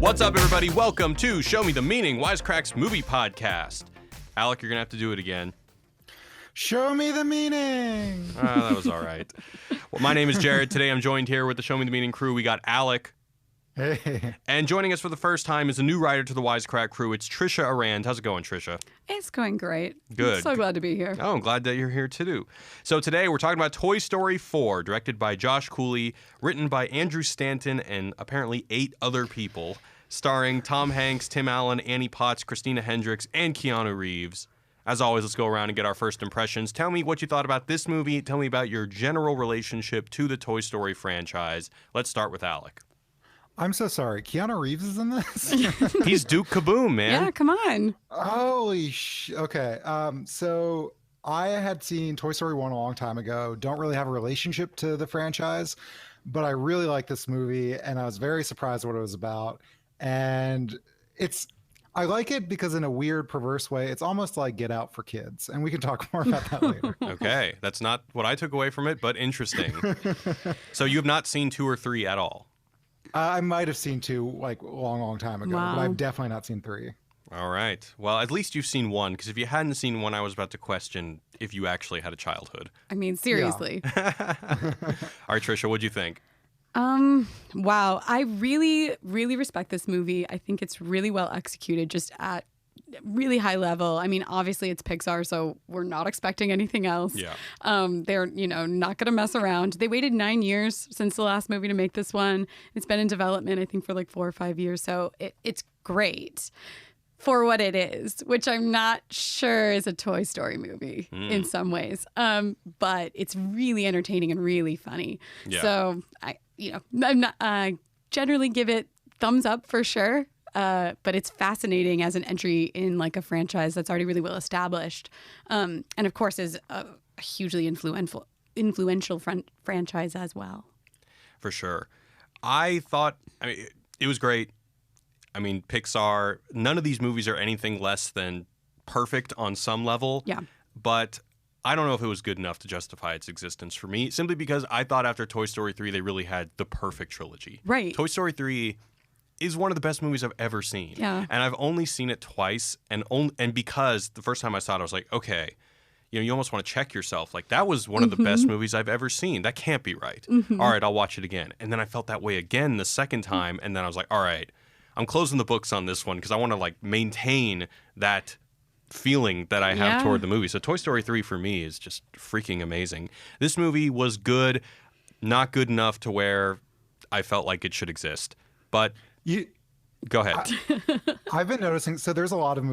What's up, everybody? Welcome to Show Me the Meaning, Wisecrack's movie podcast. Alec, you're going to have to do it again. Show me the meaning. That was all right. Well, my name is Jared. Today I'm joined here with the Show Me the Meaning crew. We got Alec. Hey. And joining us for the first time is a new writer to the Wisecrack crew. It's Trisha Arand. How's it going, Trisha? It's going great. Good. I'm so glad to be here. Oh, I'm glad that you're here too. So today we're talking about Toy Story 4, directed by Josh Cooley, written by Andrew Stanton and apparently 8 other people, starring Tom Hanks, Tim Allen, Annie Potts, Christina Hendricks, and Keanu Reeves. As always, let's go around and get our first impressions. Tell me what you thought about this movie. Tell me about your general relationship to the Toy Story franchise. Let's start with Alec. I'm so sorry. Keanu Reeves is in this? He's Duke Kaboom, man. Yeah, come on. Holy okay. So I had seen Toy Story 1 a long time ago. Don't really have a relationship to the franchise, but I really like this movie, and I was very surprised what it was about. And I like it because in a weird, perverse way, it's almost like Get Out for kids. And we can talk more about that later. Okay. That's not what I took away from it, but interesting. So you have not seen 2 or 3 at all? I might have seen 2 like a long time ago, Wow. but I've definitely not seen 3. All right. Well, at least you've seen 1, because if you hadn't seen 1, I was about to question if you actually had a childhood. I mean, seriously. All right, Trisha, what'd you think? Wow. I really, really respect this movie. I think it's really well executed, just at really high level. I mean, obviously it's Pixar, so we're not expecting anything else. Yeah. They're, not going to mess around. They waited 9 years since the last movie to make this one. It's been in development, I think, for like 4 or 5 years. So it's great for what it is, which I'm not sure is a Toy Story movie in some ways. But it's really entertaining and really funny. Yeah. So I'm not generally give it thumbs up for sure. But it's fascinating as an entry in like a franchise that's already really well established, and of course is a hugely influential franchise as well. For sure. I thought it was great. I mean, Pixar, none of these movies are anything less than perfect on some level. Yeah. But I don't know if it was good enough to justify its existence for me, simply because I thought after Toy Story 3, they really had the perfect trilogy. Right. Toy Story 3 is one of the best movies I've ever seen. Yeah. And I've only seen it twice, and because the first time I saw it, I was like, okay, you almost want to check yourself. Like, that was one of the best movies I've ever seen. That can't be right. All right, I'll watch it again. And then I felt that way again the second time, and then I was like, all right, I'm closing the books on this one because I want to like maintain that feeling that I have toward the movie. So Toy Story 3 for me is just freaking amazing. This movie was good, not good enough to where I felt like it should exist. But go ahead. I've been noticing. So there's a lot of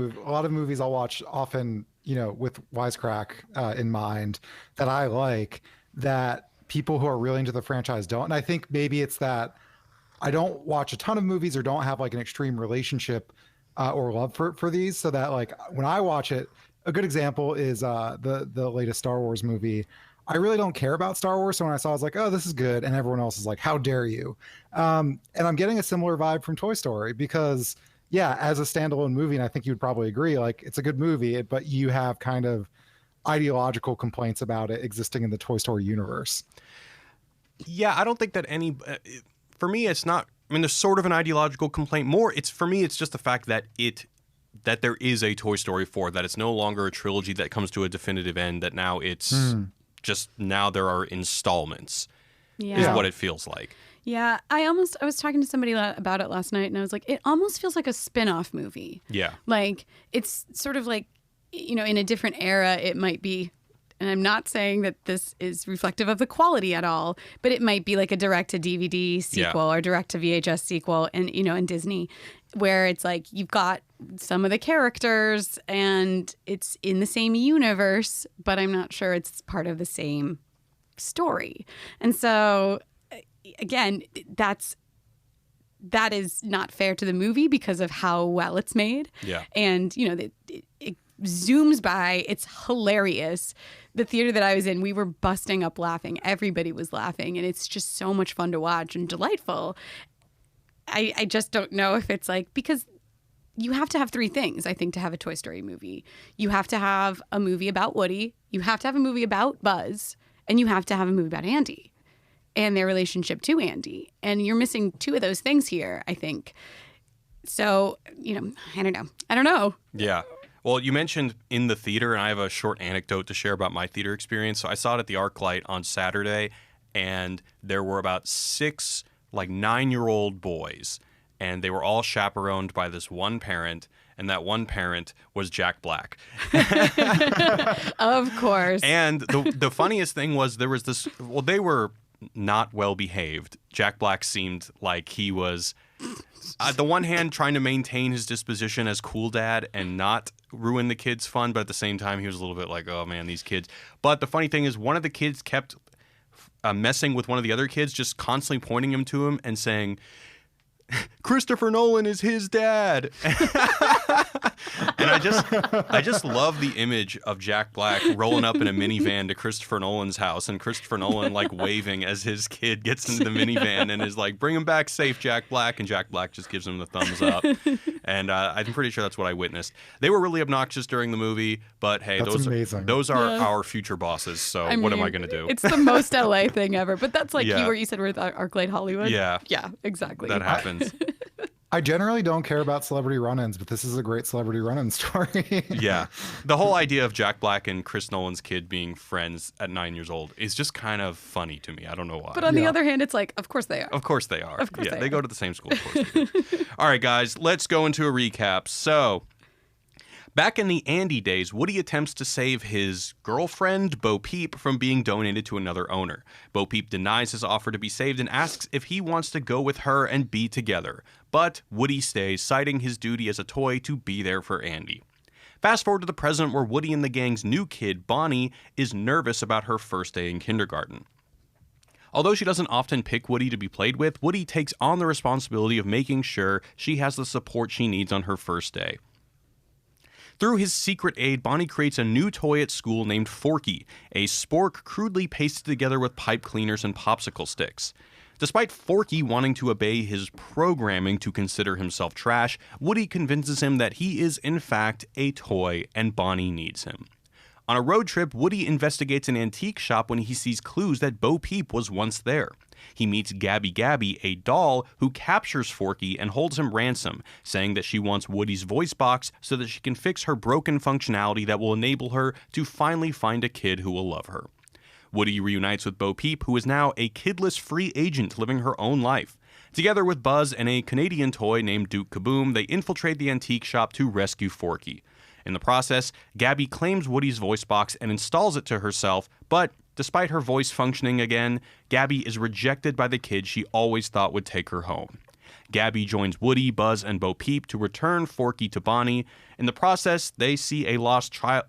movies I'll watch often, with Wisecrack in mind that I like that people who are really into the franchise don't. And I think maybe it's that I don't watch a ton of movies or don't have like an extreme relationship or love for these. So that like when I watch it, a good example is the latest Star Wars movie. I really don't care about Star Wars. So when I saw it, I was like, oh, this is good. And everyone else is like, how dare you? And I'm getting a similar vibe from Toy Story because, yeah, as a standalone movie, and I think you would probably agree, like it's a good movie, but you have kind of ideological complaints about it existing in the Toy Story universe. Yeah, I don't think that for me, it's not, there's sort of an ideological complaint. For me, it's just the fact that that there is a Toy Story 4, that it's no longer a trilogy that comes to a definitive end, that now it's just now there are installments is what it feels like. Yeah, I was talking to somebody about it last night, and I was like, it almost feels like a spin-off movie. Yeah. Like, it's sort of like, in a different era, it might be, and I'm not saying that this is reflective of the quality at all, but it might be like a direct-to-DVD sequel or direct-to-VHS sequel, and in Disney, where it's like you've got some of the characters and it's in the same universe, but I'm not sure it's part of the same story. And so, again, that is not fair to the movie because of how well it's made. Yeah. And, it zooms by. It's hilarious. The theater that I was in, we were busting up laughing. Everybody was laughing, and it's just so much fun to watch and delightful. I just don't know if it's like, because you have to have 3 things, I think, to have a Toy Story movie. You have to have a movie about Woody, you have to have a movie about Buzz, and you have to have a movie about Andy and their relationship to Andy. And you're missing 2 of those things here, I think. So, I don't know. Yeah. Well, you mentioned in the theater, and I have a short anecdote to share about my theater experience. So I saw it at the ArcLight on Saturday, and there were about 6 9-year-old boys, and they were all chaperoned by this one parent, and that one parent was Jack Black. Of course. And the funniest thing was there was this, well, they were not well behaved. Jack Black seemed like he was, on the one hand, trying to maintain his disposition as cool dad and not ruin the kids' fun, but at the same time, he was a little bit like, oh man, these kids. But the funny thing is, one of the kids kept messing with one of the other kids, just constantly pointing him to him and saying, Christopher Nolan is his dad. And I just love the image of Jack Black rolling up in a minivan to Christopher Nolan's house, and Christopher Nolan waving as his kid gets into the minivan and is like, bring him back safe, Jack Black. And Jack Black just gives him the thumbs up. And I'm pretty sure that's what I witnessed. They were really obnoxious during the movie, but hey, those are our future bosses. So what am I going to do? It's the most LA thing ever. But that's like where you said we're at ArcLight Hollywood. Yeah. Yeah, exactly. That happens. I generally don't care about celebrity run-ins, but this is a great celebrity run-in story. Yeah. The whole idea of Jack Black and Chris Nolan's kid being friends at 9 years old is just kind of funny to me. I don't know why. But on the other hand, it's like, of course they are. Of course they are. Of course they go to the same school. Of course they do. All right, guys, let's go into a recap. So, back in the Andy days, Woody attempts to save his girlfriend, Bo Peep, from being donated to another owner. Bo Peep denies his offer to be saved and asks if he wants to go with her and be together. But Woody stays, citing his duty as a toy to be there for Andy. Fast forward to the present, where Woody and the gang's new kid, Bonnie, is nervous about her first day in kindergarten. Although she doesn't often pick Woody to be played with, Woody takes on the responsibility of making sure she has the support she needs on her first day. Through his secret aid, Bonnie creates a new toy at school named Forky, a spork crudely pasted together with pipe cleaners and popsicle sticks. Despite Forky wanting to obey his programming to consider himself trash, Woody convinces him that he is in fact a toy and Bonnie needs him. On a road trip, Woody investigates an antique shop when he sees clues that Bo Peep was once there. He meets Gabby Gabby, a doll who captures Forky and holds him ransom, saying that she wants Woody's voice box so that she can fix her broken functionality that will enable her to finally find a kid who will love her. Woody reunites with Bo Peep, who is now a kidless free agent living her own life. Together with Buzz and a Canadian toy named Duke Kaboom, they infiltrate the antique shop to rescue Forky. In the process, Gabby claims Woody's voice box and installs it to herself, but despite her voice functioning again, Gabby is rejected by the kid she always thought would take her home. Gabby joins Woody, Buzz, and Bo Peep to return Forky to Bonnie. In the process, they see a lost child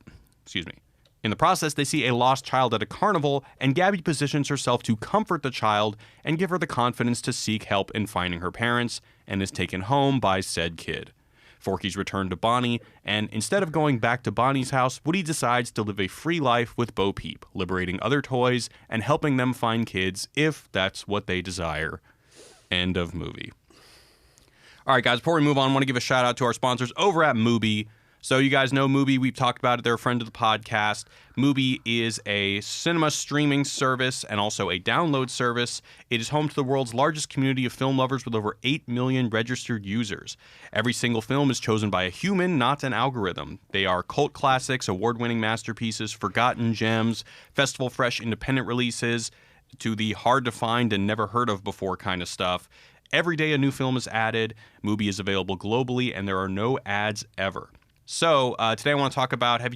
at a carnival, and Gabby positions herself to comfort the child and give her the confidence to seek help in finding her parents, and is taken home by said kid. Forky's returned to Bonnie, and instead of going back to Bonnie's house, Woody decides to live a free life with Bo Peep, liberating other toys and helping them find kids if that's what they desire. End of movie. All right, guys, before we move on, I want to give a shout out to our sponsors over at Mubi. So you guys know Mubi. We've talked about it. They're a friend of the podcast. Mubi is a cinema streaming service and also a download service. It is home to the world's largest community of film lovers with over 8 million registered users. Every single film is chosen by a human, not an algorithm. They are cult classics, award-winning masterpieces, forgotten gems, festival fresh independent releases, to the hard-to-find and never heard of before kind of stuff. Every day a new film is added. Mubi is available globally, and there are no ads ever. So today I want to talk about, I'm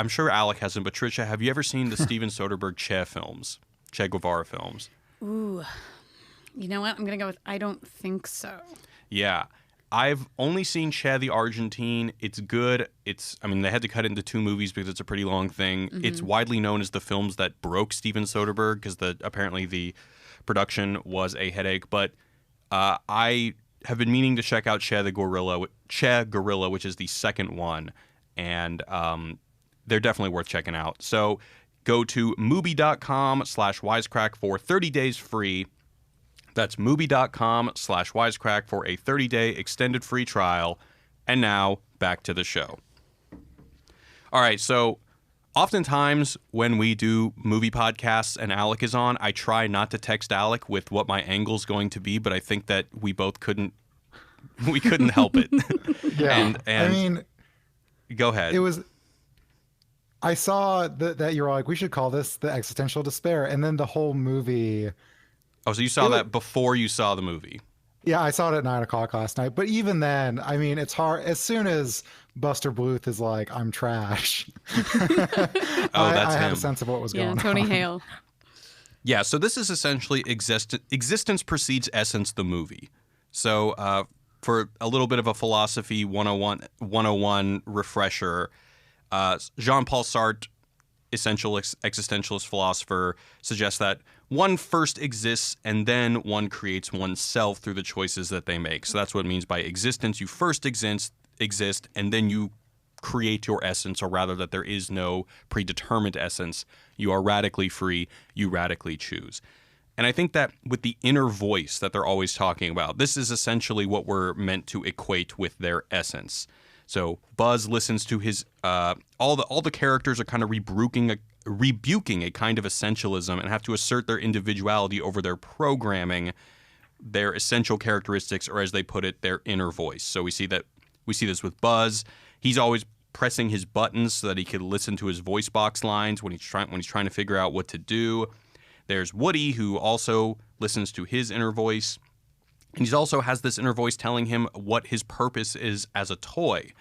sure Alec hasn't, but Tricia, have you ever seen the Steven Soderbergh Che Guevara films? Ooh, you know what? I'm going to go with I don't think so. Yeah. I've only seen Che the Argentine. It's good. They had to cut it into 2 movies because it's a pretty long thing. Mm-hmm. It's widely known as the films that broke Steven Soderbergh because apparently the production was a headache. But I have been meaning to check out Che Gorilla, which is the second one, and they're definitely worth checking out. So go to Mubi.com/Wisecrack for 30 days free. That's Mubi.com/Wisecrack for a 30-day extended free trial. And now, back to the show. All right, so oftentimes when we do movie podcasts and Alec is on, I try not to text Alec with what my angle's going to be, but I think that we both couldn't We couldn't help it. Yeah. And I mean, go ahead. it was. I saw that you were like, we should call this the existential despair, and then the whole movie. Oh, so you saw that before you saw the movie? Yeah, I saw it at 9 o'clock last night. But even then, I mean, it's hard. As soon as Buster Bluth is like, "I'm trash," I had a sense of what was going on. Yeah, Tony Hale. Yeah, so this is essentially Existence Precedes Essence, the movie. So for a little bit of a philosophy 101 refresher, Jean-Paul Sartre, essential existentialist philosopher, suggests that one first exists and then one creates oneself through the choices that they make. So that's what it means by existence. You first exist and then you create your essence, or rather that there is no predetermined essence. You are radically free. You radically choose. And I think that with the inner voice that they're always talking about, this is essentially what we're meant to equate with their essence. So Buzz listens to his all the characters are kind of rebuking a kind of essentialism and have to assert their individuality over their programming, their essential characteristics, or as they put it, their inner voice. So we see this with Buzz. He's always pressing his buttons so that he can listen to his voice box lines when he's trying to figure out what to do. There's Woody, who also listens to his inner voice. And he also has this inner voice telling him what his purpose is as a toy.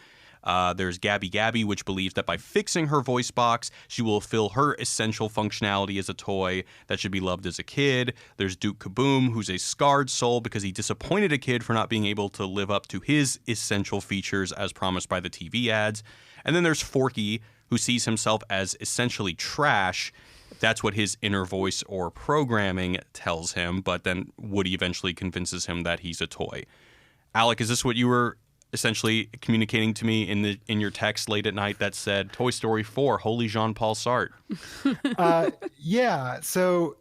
There's Gabby, which believes that by fixing her voice box, she will fulfill her essential functionality as a toy that should be loved as a kid. There's Duke Kaboom, who's a scarred soul because he disappointed a kid for not being able to live up to his essential features as promised by the TV ads. And then there's Forky, who sees himself as essentially trash. That's what his inner voice or programming tells him, but then Woody eventually convinces him that he's a toy. Alec, is this what you were essentially communicating to me in your text late at night that said Toy Story 4, holy Jean-Paul Sartre? Yeah. So,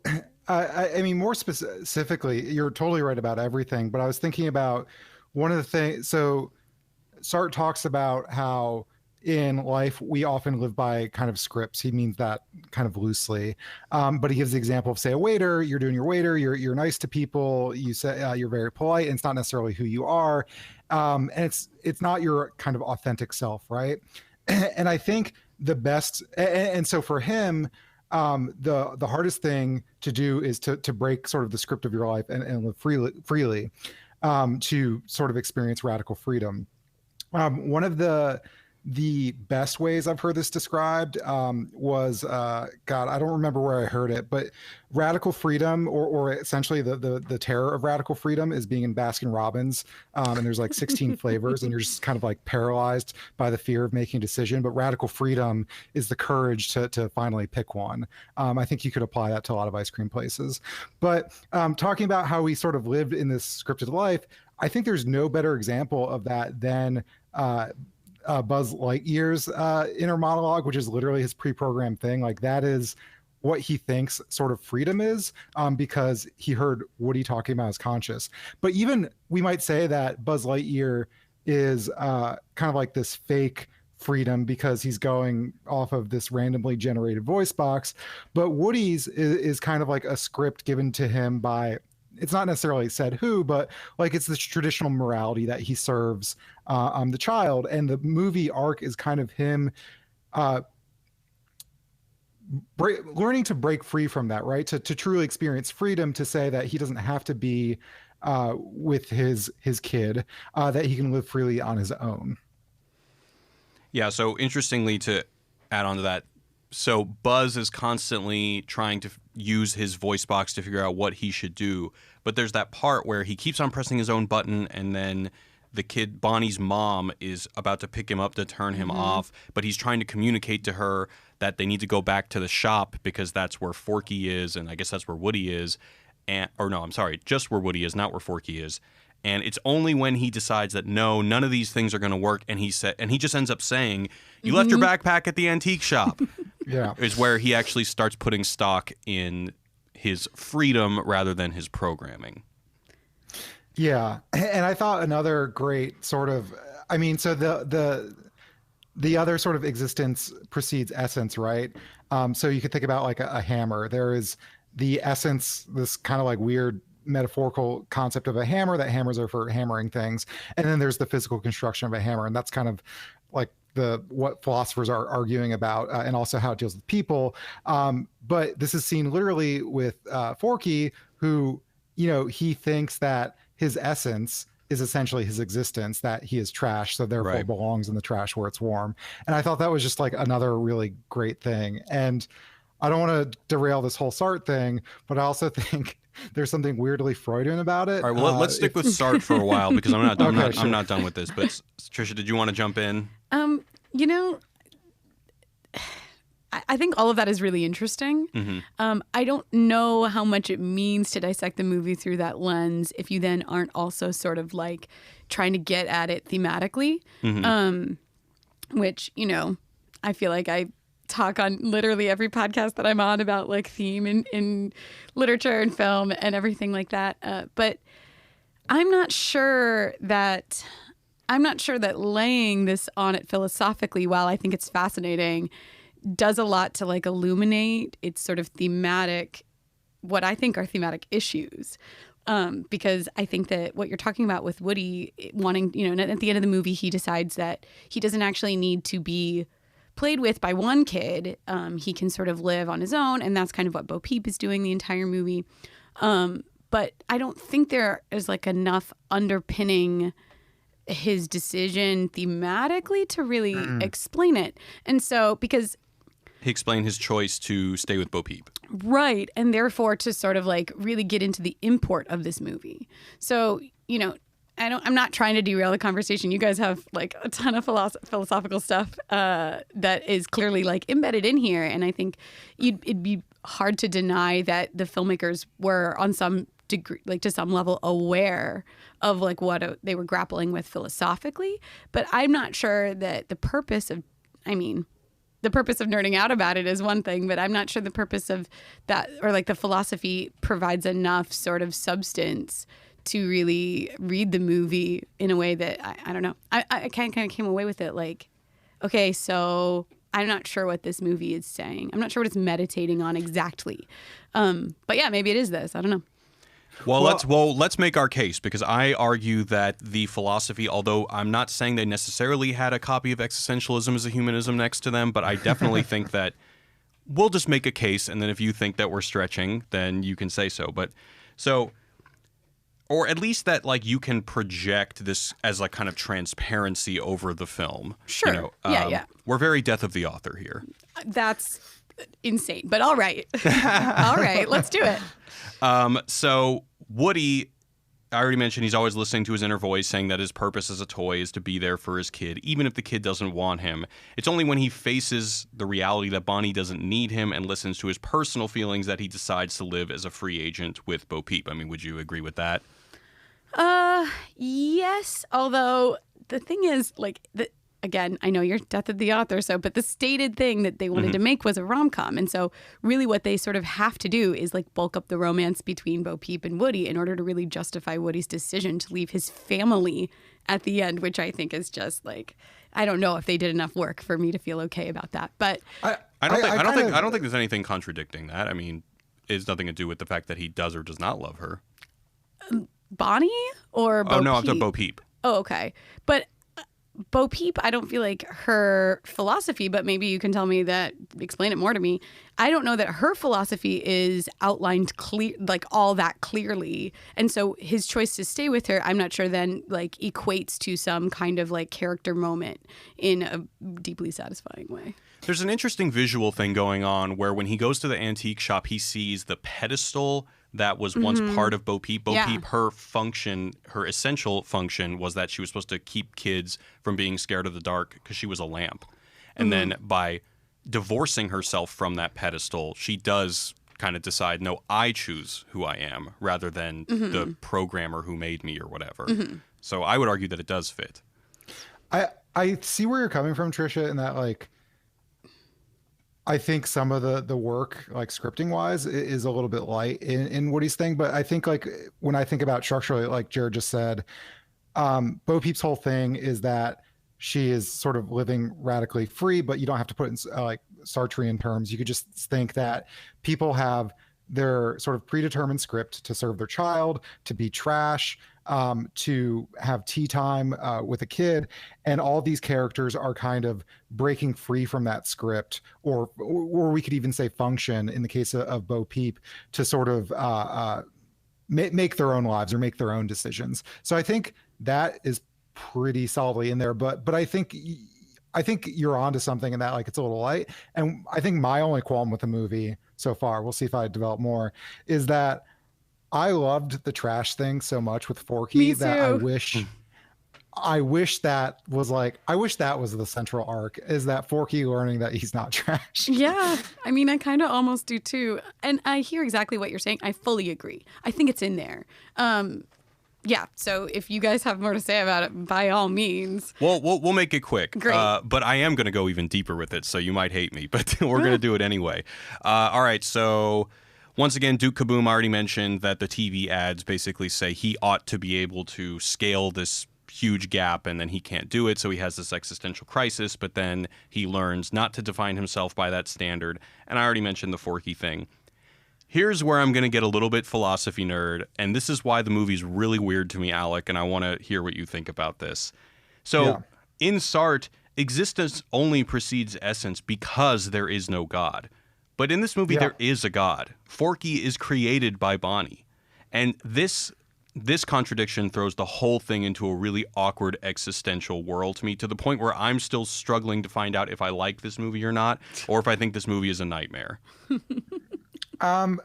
I mean, more specifically, you're totally right about everything, but I was thinking about one of the things. So Sartre talks about how in life we often live by kind of scripts. He means that kind of loosely, but he gives the example of, say, a waiter. You're doing your waiter. You're nice to people. You say you're very polite, and it's not necessarily who you are, and it's not your kind of authentic self, right? And I think the best, and so for him, the hardest thing to do is to break sort of the script of your life and live freely, to sort of experience radical freedom. One of the best ways I've heard this described was, God, I don't remember where I heard it, but radical freedom, or essentially the terror of radical freedom, is being in Baskin Robbins, and there's like 16 flavors, and you're just kind of like paralyzed by the fear of making a decision. But radical freedom is the courage to finally pick one. I think you could apply that to a lot of ice cream places. But talking about how we sort of lived in this scripted life, I think there's no better example of that than Buzz Lightyear's inner monologue, which is literally his pre-programmed thing. Like, that is what he thinks sort of freedom is, because he heard Woody talking about his conscious. But even we might say that Buzz Lightyear is kind of like this fake freedom because he's going off of this randomly generated voice box. But Woody's is kind of like a script given to him by, it's not necessarily said who, but like it's this traditional morality that he serves the child. And the movie arc is kind of him learning to break free from that, right? To truly experience freedom, to say that he doesn't have to be with his kid, that he can live freely on his own. Yeah, so interestingly, to add on to that, so Buzz is constantly trying to use his voice box to figure out what he should do. But there's that part where he keeps on pressing his own button, and then the kid, Bonnie's mom, is about to pick him up to turn him off. But he's trying to communicate to her that they need to go back to the shop because that's where Forky is, and I guess that's where Woody is. Just where Woody is, not where Forky is. And it's only when he decides that no, none of these things are going to work, and he just ends up saying, "You left your backpack at the antique shop." Yeah, is where he actually starts putting stock in his freedom rather than his programming. Yeah, and I thought another great sort of, I mean, so the other sort of existence precedes essence, right? So you could think about like a hammer. There is the essence, this kind of like weird metaphorical concept of a hammer, that hammers are for hammering things. And then there's the physical construction of a hammer. And that's kind of like what philosophers are arguing about, and also how it deals with people. But this is seen literally with Forky, who, he thinks that his essence is essentially his existence, that he is trash, so therefore belongs in the trash where it's warm. And I thought that was just like another really great thing. And I don't want to derail this whole Sartre thing, but I also think there's something weirdly Freudian about it. All right, well, let's stick with Sartre for a while, because I'm not done with this. But Trisha, did you want to jump in? I think all of that is really interesting. Mm-hmm. I don't know how much it means to dissect the movie through that lens if you then aren't also sort of like trying to get at it thematically, which, I feel like I talk on literally every podcast that I'm on about like theme in literature and film and everything like that. But I'm not sure that laying this on it philosophically, while I think it's fascinating, does a lot to like illuminate its sort of thematic, what I think are thematic issues. Because I think that what you're talking about with Woody wanting, at the end of the movie, he decides that he doesn't actually need to be played with by one kid. He can sort of live on his own. And that's kind of what Bo Peep is doing the entire movie. But I don't think there is like enough underpinning his decision thematically to really explain it. And so, because he explained his choice to stay with Bo Peep. Right. And therefore to sort of like really get into the import of this movie. So, I'm not trying to derail the conversation. You guys have like a ton of philosophical stuff that is clearly like embedded in here. And I think it'd be hard to deny that the filmmakers were on some degree, like to some level, aware of like what they were grappling with philosophically. But I'm not sure that the purpose of nerding out about it is one thing, but I'm not sure the purpose of that, or like the philosophy, provides enough sort of substance to really read the movie in a way that I don't know. I kind of came away with it like, okay, so I'm not sure what this movie is saying. I'm not sure what it's meditating on exactly. But yeah, maybe it is this. I don't know. Well, let's make our case, because I argue that the philosophy, although I'm not saying they necessarily had a copy of Existentialism as a humanism next to them, but I definitely think that we'll just make a case, and then if you think that we're stretching, then you can say so. Or at least that like you can project this as like kind of transparency over the film. Sure. Yeah. We're very death of the author here. That's insane, but all right. All right, let's do it. So Woody, I already mentioned, he's always listening to his inner voice saying that his purpose as a toy is to be there for his kid, even if the kid doesn't want him. It's only when he faces the reality that Bonnie doesn't need him and listens to his personal feelings that he decides to live as a free agent with Bo Peep. I mean, would you agree with that? Yes. Although the thing is, like, again, I know you're death of the author, but the stated thing that they wanted to make was a rom-com. And so really what they sort of have to do is like bulk up the romance between Bo Peep and Woody in order to really justify Woody's decision to leave his family at the end, which I think is just like, I don't know if they did enough work for me to feel okay about that. But I don't think there's anything contradicting that. I mean, it has nothing to do with the fact that he does or does not love her. Bonnie or Bo Peep? Oh, no, I'm talking Bo Peep. Oh, okay. But Bo Peep, I don't feel like her philosophy, but maybe you can tell me that, explain it more to me. I don't know that her philosophy is outlined all that clearly. And so his choice to stay with her, I'm not sure then like equates to some kind of like character moment in a deeply satisfying way. There's an interesting visual thing going on where when he goes to the antique shop, he sees the pedestal that was once part of Bo Peep. Bo Peep, her essential function was that she was supposed to keep kids from being scared of the dark because she was a lamp. And then by divorcing herself from that pedestal, she does kind of decide, no, I choose who I am rather than the programmer who made me or whatever. So I would argue that it does fit. I see where you're coming from, Trisha, in that like, I think some of the work, like scripting wise, is a little bit light in Woody's thing. But I think like when I think about structurally, like Jared just said, Bo Peep's whole thing is that she is sort of living radically free, but you don't have to put in like Sartrean terms. You could just think that people have their sort of predetermined script to serve their child, to be trash, to have tea time with a kid, and all these characters are kind of breaking free from that script, or we could even say function in the case of Bo Peep, to sort of make their own lives or make their own decisions. So I think that is pretty solidly in there, but I think you're onto something in that, like, it's a little light. And I think my only qualm with the movie so far, we'll see if I develop more, is that I loved the trash thing so much with Forky that I wish that was the central arc, is that Forky learning that he's not trash. Yeah. I mean, I kind of almost do too. And I hear exactly what you're saying. I fully agree. I think it's in there. Yeah. So if you guys have more to say about it, by all means. Well, we'll make it quick. Great. But I am going to go even deeper with it, so you might hate me, but we're going to do it anyway. All right. So once again, Duke Kaboom already mentioned that the TV ads basically say he ought to be able to scale this huge gap, and then he can't do it, so he has this existential crisis, but then he learns not to define himself by that standard. And I already mentioned the Forky thing. Here's where I'm going to get a little bit philosophy nerd, and this is why the movie's really weird to me, Alec, and I want to hear what you think about this. So, in Sartre, existence only precedes essence because there is no God. But in this movie, there is a God. Forky is created by Bonnie. And this contradiction throws the whole thing into a really awkward existential world to me, to the point where I'm still struggling to find out if I like this movie or not, or if I think this movie is a nightmare. I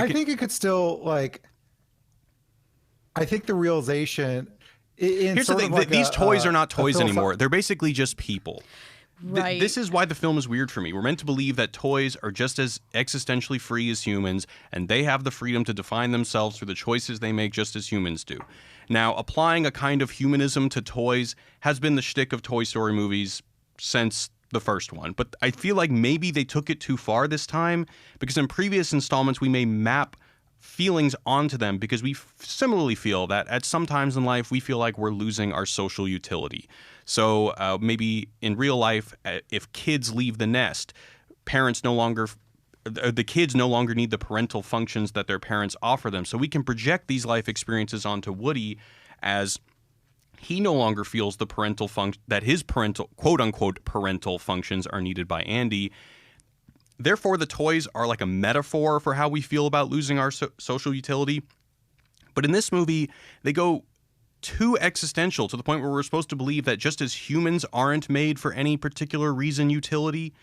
think it could still, like, I think the realization... Here's the thing. These toys are not toys anymore. They're basically just people. Right. This is why the film is weird for me. We're meant to believe that toys are just as existentially free as humans, and they have the freedom to define themselves through the choices they make just as humans do. Now, applying a kind of humanism to toys has been the shtick of Toy Story movies since the first one, but I feel like maybe they took it too far this time, because in previous installments we may map feelings onto them, because we similarly feel that at some times in life we feel like we're losing our social utility. So maybe in real life, if kids leave the nest, the kids no longer need the parental functions that their parents offer them. So we can project these life experiences onto Woody, as he no longer feels the parental that his parental, quote unquote, parental functions are needed by Andy. Therefore, the toys are like a metaphor for how we feel about losing our social utility. But in this movie, they go too existential, to the point where we're supposed to believe that just as humans aren't made for any particular reason utility,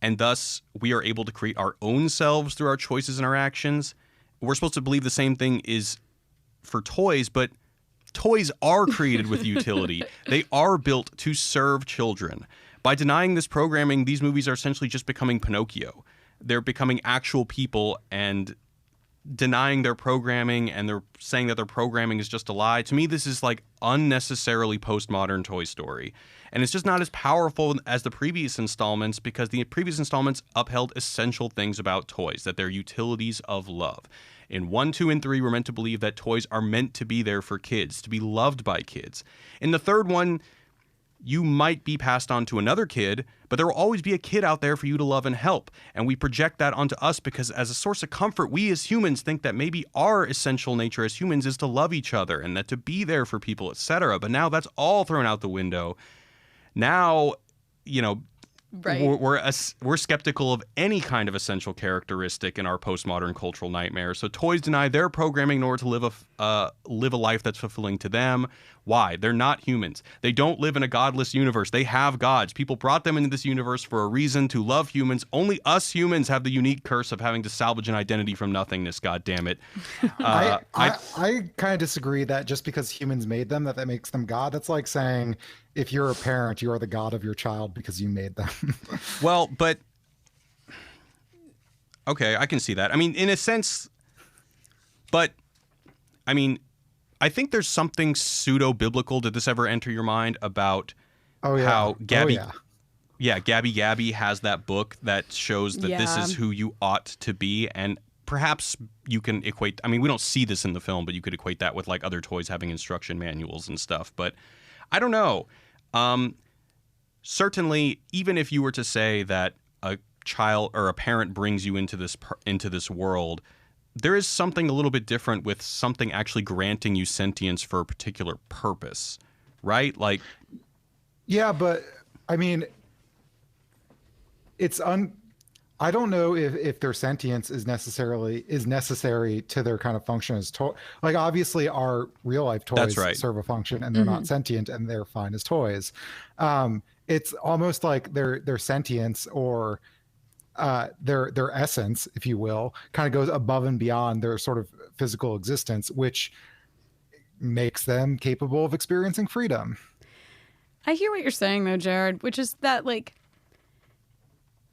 and thus we are able to create our own selves through our choices and our actions, we're supposed to believe the same thing is for toys, but toys are created with utility. They are built to serve children. By denying this programming, these movies are essentially just becoming Pinocchio. They're becoming actual people and denying their programming, and they're saying that their programming is just a lie. To me, this is like unnecessarily postmodern Toy Story. And it's just not as powerful as the previous installments, because the previous installments upheld essential things about toys, that they're utilities of love. In 1, 2, and 3, we're meant to believe that toys are meant to be there for kids, to be loved by kids. In the third one, you might be passed on to another kid, but there will always be a kid out there for you to love and help. And we project that onto us because, as a source of comfort, we as humans think that maybe our essential nature as humans is to love each other and that to be there for people, etc. But now that's all thrown out the window. Now, right. We're skeptical of any kind of essential characteristic in our postmodern cultural nightmare. So toys deny their programming in order to live a life that's fulfilling to them. Why? They're not humans. They don't live in a godless universe. They have gods. People brought them into this universe for a reason, to love humans. Only us humans have the unique curse of having to salvage an identity from nothingness. God damn it. I kind of disagree that just because humans made them, that makes them God. That's like saying if you're a parent, you are the God of your child because you made them. Well, but okay, I can see that. I mean, in a sense, but I mean, I think there's something pseudo-biblical. Did this ever enter your mind about how Gabby Gabby has that book that shows that this is who you ought to be? And perhaps you can equate, I mean, we don't see this in the film, but you could equate that with like other toys having instruction manuals and stuff. But I don't know. Certainly, even if you were to say that a child or a parent brings you into this world, there is something a little bit different with something actually granting you sentience for a particular purpose, right? Like, yeah, but I mean, I don't know if their sentience is necessary to their kind of function as toy. Like, obviously, our real life toys serve a function, and they're not sentient, and they're fine as toys. It's almost like their sentience or their essence, if you will, kind of goes above and beyond their sort of physical existence, which makes them capable of experiencing freedom. I hear what you're saying, though, Jared, which is that, like,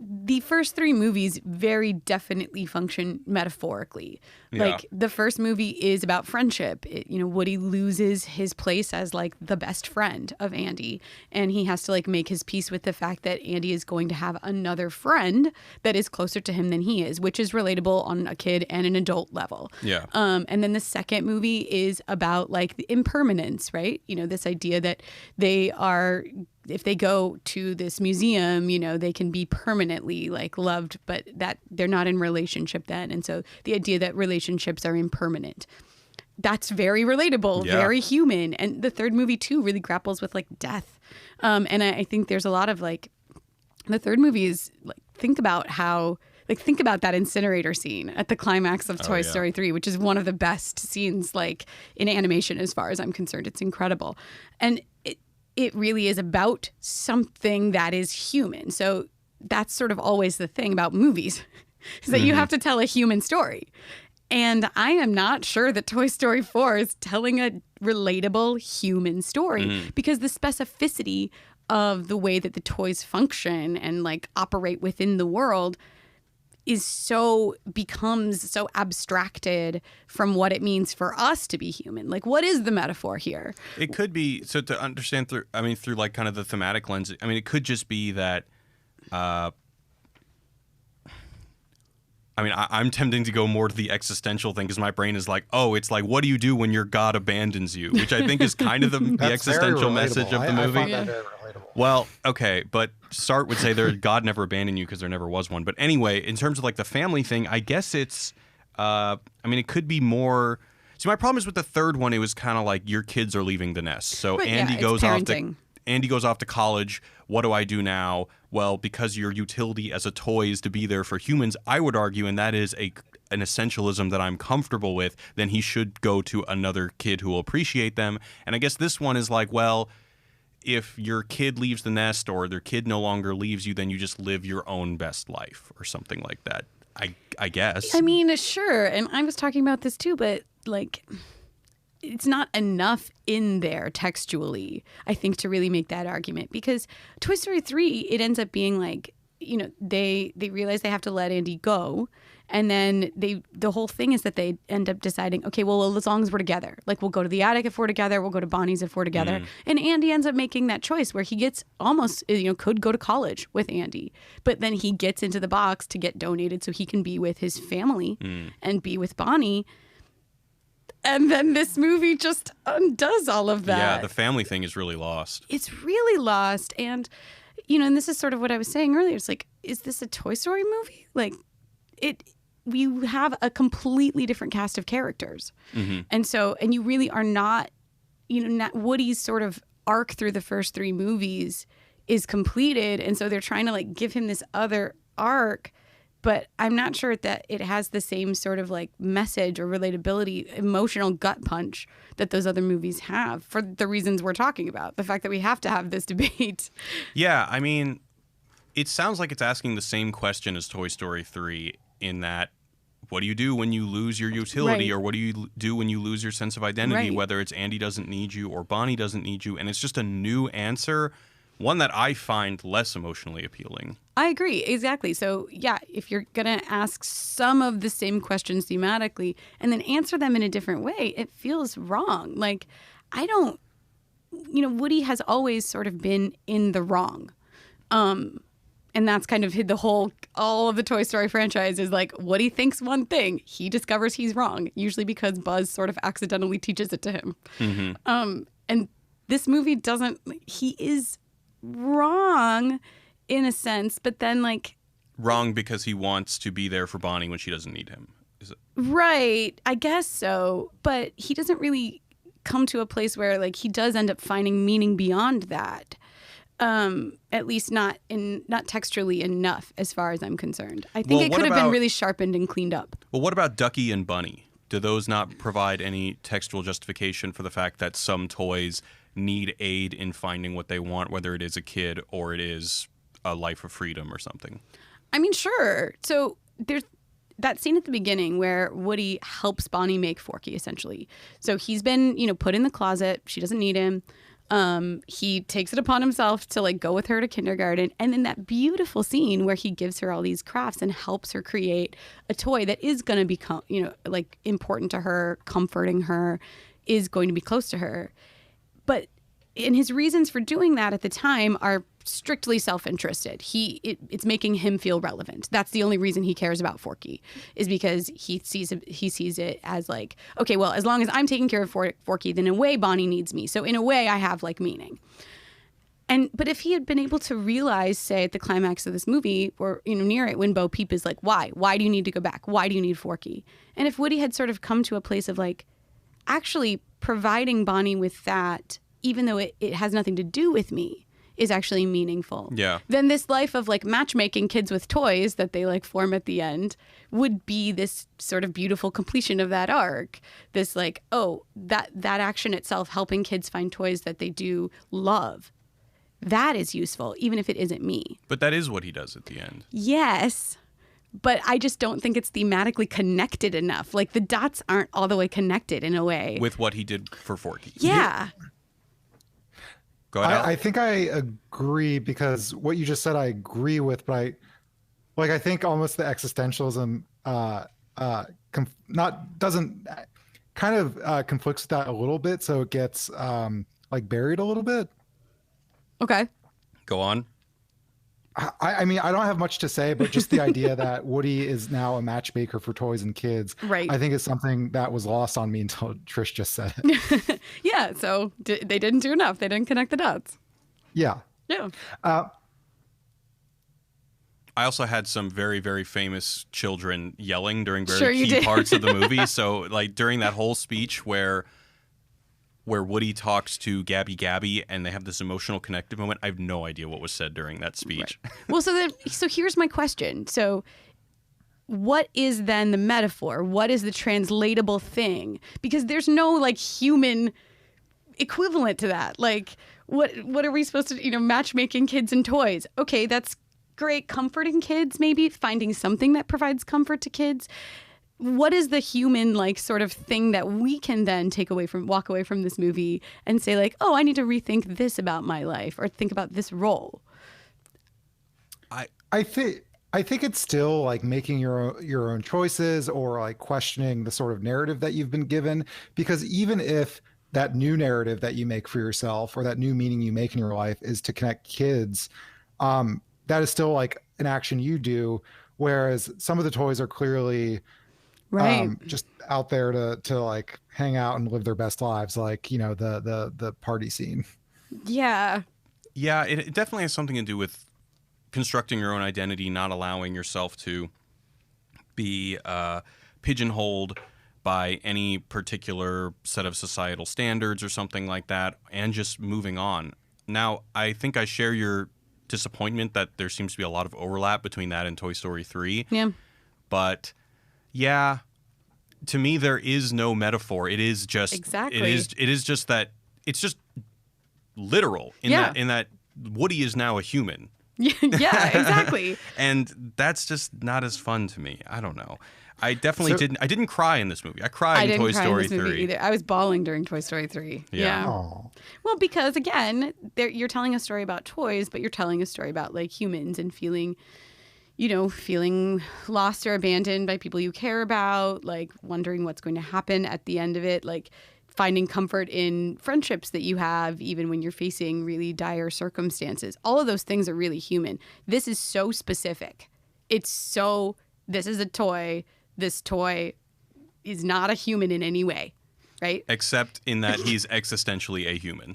the first three movies very definitely function metaphorically. Yeah. Like, the first movie is about friendship. Woody loses his place as, like, the best friend of Andy, and he has to, like, make his peace with the fact that Andy is going to have another friend that is closer to him than he is, which is relatable on a kid and an adult level. Yeah. And then the second movie is about, like, the impermanence, right? This idea that they are, if they go to this museum, they can be permanently, like, loved, but that they're not in relationship then. And so the idea that relationships are impermanent, that's very relatable, very human. And the third movie too really grapples with, like, death. And I think there's a lot of, like, the third movie is, like, think about that incinerator scene at the climax of Toy Story 3, which is one of the best scenes, like, in animation as far as I'm concerned. It's incredible. And it really is about something that is human. So that's sort of always the thing about movies, is that you have to tell a human story. And I am not sure that Toy Story 4 is telling a relatable human story, because the specificity of the way that the toys function and, like, operate within the world becomes so abstracted from what it means for us to be human. Like, what is the metaphor here? It could be, so to understand through like kind of the thematic lens, it could just be that, I'm tempting to go more to the existential thing, because my brain is like, oh, it's like, what do you do when your God abandons you? Which I think is kind of the existential message of the movie. I find that very relatable. Well, okay, but Sartre would say God never abandoned you because there never was one. But anyway, in terms of, like, the family thing, I guess it's, it could be more. See, my problem is with the third one, it was kind of like your kids are leaving the nest. So Right, Andy it's goes parenting. Andy goes off to college. What do I do now? Well, because your utility as a toy is to be there for humans, I would argue, and that is an essentialism that I'm comfortable with, then he should go to another kid who will appreciate them. And I guess this one is like, well, if your kid leaves the nest or their kid no longer leaves you, then you just live your own best life or something like that, I guess. Sure. And I was talking about this too, but, like, it's not enough in there textually, I think, to really make that argument. Because Toy Story 3, it ends up being like, they realize they have to let Andy go. And then the whole thing is that they end up deciding, okay, well, as long as we're together, like, we'll go to the attic if we're together, we'll go to Bonnie's if we're together. And Andy ends up making that choice where he gets almost, could go to college with Andy. But then he gets into the box to get donated so he can be with his family and be with Bonnie. And then this movie just undoes all of that. Yeah, the family thing is really lost. It's really lost. And, and this is sort of what I was saying earlier. It's like, is this a Toy Story movie? Like, we have a completely different cast of characters. And so, and you really are not, Woody's sort of arc through the first three movies is completed. And so they're trying to, like, give him this other arc. But I'm not sure that it has the same sort of, like, message or relatability, emotional gut punch that those other movies have, for the reasons we're talking about. The fact that we have to have this debate. Yeah, it sounds like it's asking the same question as Toy Story 3, in that, what do you do when you lose your utility? Right. Or what do you do when you lose your sense of identity, Right. whether it's Andy doesn't need you or Bonnie doesn't need you? And it's just a new answer, one that I find less emotionally appealing. I agree. Exactly. So, yeah, if you're going to ask some of the same questions thematically and then answer them in a different way, it feels wrong. Like, I don't, Woody has always sort of been in the wrong. And that's kind of all of the Toy Story franchise is like, Woody thinks one thing, he discovers he's wrong, usually because Buzz sort of accidentally teaches it to him. And this movie he is wrong in a sense, but then, like, wrong because he wants to be there for Bonnie when she doesn't need him. Is it? Right. I guess so. But he doesn't really come to a place where like he does end up finding meaning beyond that. At least not textually enough as far as I'm concerned. I think it could have been really sharpened and cleaned up. Well, what about Ducky and Bunny? Do those not provide any textual justification for the fact that some toys need aid in finding what they want, whether it is a kid or it is a life of freedom or something? I mean, sure. So there's that scene at the beginning where Woody helps Bonnie make Forky, essentially. So he's been, put in the closet. She doesn't need him. He takes it upon himself to like go with her to kindergarten. And then that beautiful scene where he gives her all these crafts and helps her create a toy that is going to become, like important to her, comforting her, is going to be close to her. But and his reasons for doing that at the time are strictly self-interested. It's making him feel relevant. That's the only reason he cares about Forky, is because he sees it as like, okay, well, as long as I'm taking care of Forky, then in a way Bonnie needs me. So in a way I have like meaning. But if he had been able to realize, say, at the climax of this movie, or near it, when Bo Peep is like, why do you need to go back? Why do you need Forky? And if Woody had sort of come to a place of like actually providing Bonnie with that, even though it has nothing to do with me, is actually meaningful. Yeah. Then this life of like matchmaking kids with toys that they like form at the end would be this sort of beautiful completion of that arc. This like, oh, that action itself, helping kids find toys that they do love, that is useful, even if it isn't me. But that is what he does at the end. Yes. But I just don't think it's thematically connected enough. Like the dots aren't all the way connected in a way. With what he did for Forky. Yeah. Go ahead. I think I agree, because what you just said I agree with, but I think almost the existentialism conflicts with that a little bit, so it gets like buried a little bit. Okay. Go on. I mean, I don't have much to say, but just the idea that Woody is now a matchmaker for toys and kids, right? I think is something that was lost on me until Trish just said it. Yeah, so they didn't do enough. They didn't connect the dots. Yeah. Yeah. I also had some very, very famous children yelling during very key parts of the movie. So, like, during that whole speech where Woody talks to Gabby and they have this emotional connective moment, I have no idea what was said during that speech. Right. Well, so here's my question. So what is then the metaphor? What is the translatable thing? Because there's no like human equivalent to that. Like what are we supposed to, matchmaking kids and toys? Okay, that's great. Comforting kids, maybe finding something that provides comfort to kids. What is the human like sort of thing that we can then walk away from this movie and say like, oh, I need to rethink this about my life or think about this role? I think it's still like making your own choices, or like questioning the sort of narrative that you've been given, because even if that new narrative that you make for yourself or that new meaning you make in your life is to connect kids, that is still like an action you do, whereas some of the toys are clearly right. Just out there to like hang out and live their best lives, like the party scene. Yeah it definitely has something to do with constructing your own identity, not allowing yourself to be pigeonholed by any particular set of societal standards or something like that, and just moving on. Now, I think I share your disappointment that there seems to be a lot of overlap between that and Toy Story 3. Yeah. But yeah, to me there is no metaphor. It is just exactly. It is just that it's just literal in that Woody is now a human. Yeah, exactly. And that's just not as fun to me. I don't know. I definitely didn't cry in this movie. I cried in Toy Story 3 either. I was bawling during Toy Story 3. Yeah. Well, because again, you're telling a story about toys, but you're telling a story about like humans and feeling lost or abandoned by people you care about, like wondering what's going to happen at the end of it, like finding comfort in friendships that you have, even when you're facing really dire circumstances. All of those things are really human. This is so specific. This is a toy. This toy is not a human in any way. right? Except in that he's existentially a human.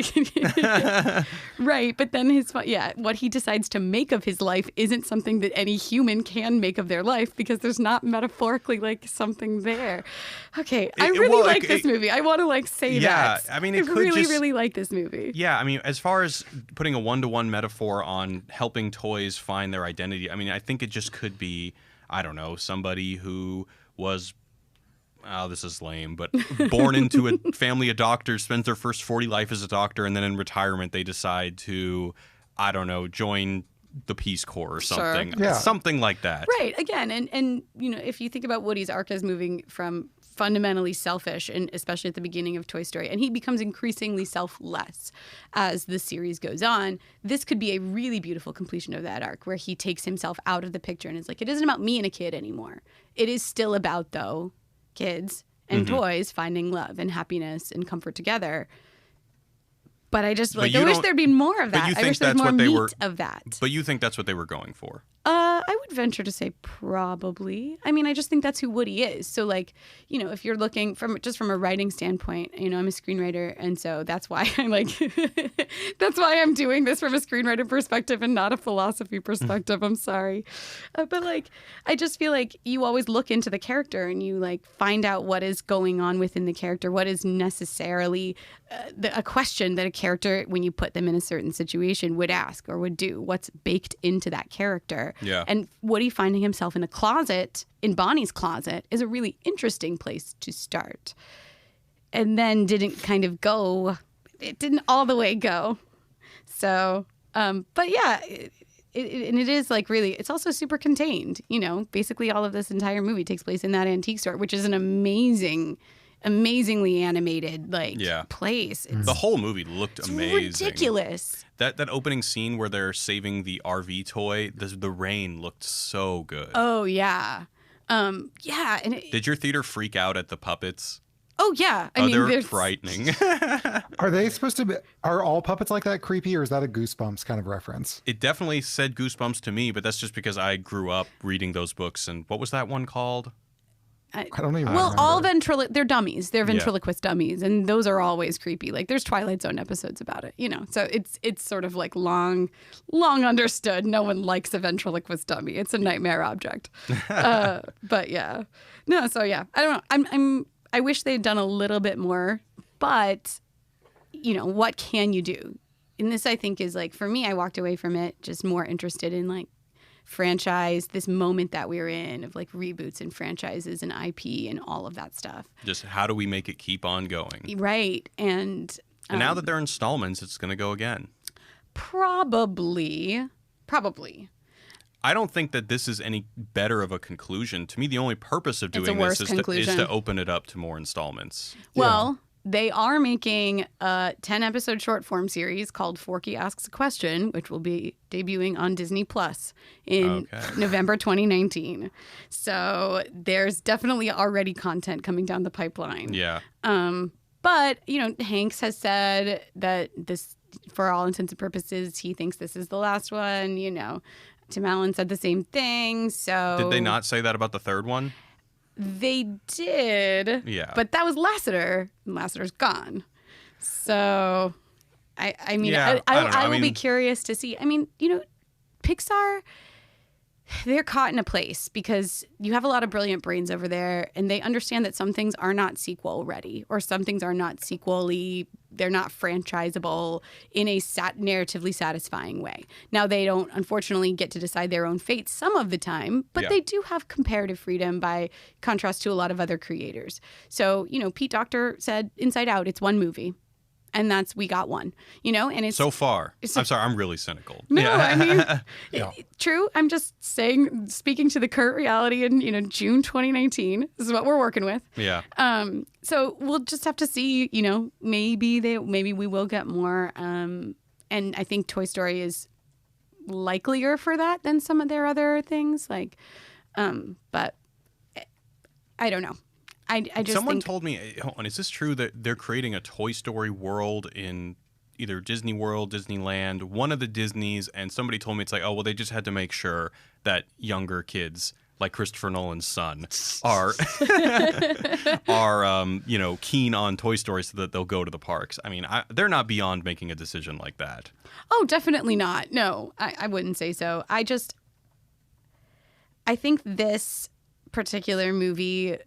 Right, but then what he decides to make of his life isn't something that any human can make of their life because there's not metaphorically like something there. Okay, I really like this movie. I want to say that. Yeah, I mean, I really like this movie. Yeah, I mean, as far as putting a one-to-one metaphor on helping toys find their identity, I mean, I think it just could be, I don't know, somebody who was, this is lame, but born into a family of doctors, spends their first 40 life as a doctor, and then in retirement they decide to, I don't know, join the Peace Corps or something. Sure. Yeah. Something like that. Right, again, and you know, if you think about Woody's arc as moving from fundamentally selfish, and especially at the beginning of Toy Story, and he becomes increasingly selfless as the series goes on, this could be a really beautiful completion of that arc where he takes himself out of the picture and is like, it isn't about me and a kid anymore. It is still about, though, kids and toys finding love and happiness and comfort together. But I just I wish there'd be more of that. I wish there's more meat of that. But you think that's what they were going for? I would venture to say probably. I mean, I just think that's who Woody is. So, like, you know, if you're looking from a writing standpoint, you know, I'm a screenwriter, and so that's why I'm like, that's why I'm doing this from a screenwriter perspective and not a philosophy perspective. I'm sorry, but like, I just feel like you always look into the character and you like find out what is going on within the character, what is necessarily a question that a character, when you put them in a certain situation, would ask or would do. What's baked into that character. Yeah. And Woody finding himself in a closet, in Bonnie's closet, is a really interesting place to start. And then it didn't all the way go. So, but yeah, it is like really, it's also super contained. You know, basically all of this entire movie takes place in that antique store, which is an amazingly animated place. The whole movie looked amazing. Ridiculous. That opening scene where they're saving the RV toy, the rain looked so good. Oh yeah. Yeah. And did your theater freak out at the puppets? Oh yeah. I mean, they're they're frightening. Are they supposed to be? Are all puppets like that creepy, or is that a Goosebumps kind of reference? It definitely said Goosebumps to me, but that's just because I grew up reading those books. And what was that one called? I don't even Well, remember. all they're dummies. They're ventriloquist dummies, and those are always creepy. Like there's Twilight Zone episodes about it, you know. So it's sort of like long understood. No one likes a ventriloquist dummy. It's a nightmare object. But yeah, no. So yeah, I don't know. I wish they'd done a little bit more, but you know, what can you do? And this, I think, is like, for me, I walked away from it just more interested in like franchise, this moment that we're in of like reboots and franchises and IP and all of that stuff. Just how do we make it keep on going? Right. And now that they're installments, it's going to go again. Probably. I don't think that this is any better of a conclusion. To me, the only purpose of doing this is to open it up to more installments. Well, they are making a 10-episode short form series called Forky Asks a Question, which will be debuting on Disney Plus in November 2019. So there's definitely already content coming down the pipeline. Yeah. But, you know, Hanks has said that this, for all intents and purposes, he thinks this is the last one, you know. Tim Allen said the same thing, so... Did they not say that about the third one? They did. Yeah. But that was Lasseter, and Lasseter's gone. So, I mean, yeah, I will be curious to see. I mean, you know, Pixar, they're caught in a place because you have a lot of brilliant brains over there, and they understand that some things are not sequel ready, or some things are not sequel-y. They're not franchisable in a narratively satisfying way. Now, they don't, unfortunately, get to decide their own fate some of the time, but they do have comparative freedom by contrast to a lot of other creators. So, you know, Pete Docter said Inside Out, it's one movie. And that's, we got one, you know, and it's so far. I'm sorry, I'm really cynical. No, I mean, true. I'm just speaking to the current reality in, you know, June 2019. This is what we're working with. Yeah. So we'll just have to see, you know, maybe we will get more. And I think Toy Story is likelier for that than some of their other things. Like, but I don't know. I just Someone told me, hold on, is this true that they're creating a Toy Story world in either Disney World, Disneyland, one of the Disneys, and somebody told me it's like, oh, well, they just had to make sure that younger kids like Christopher Nolan's son, are keen on Toy Story so that they'll go to the parks. I mean, they're not beyond making a decision like that. Oh, definitely not. No, I wouldn't say so. I think this particular movie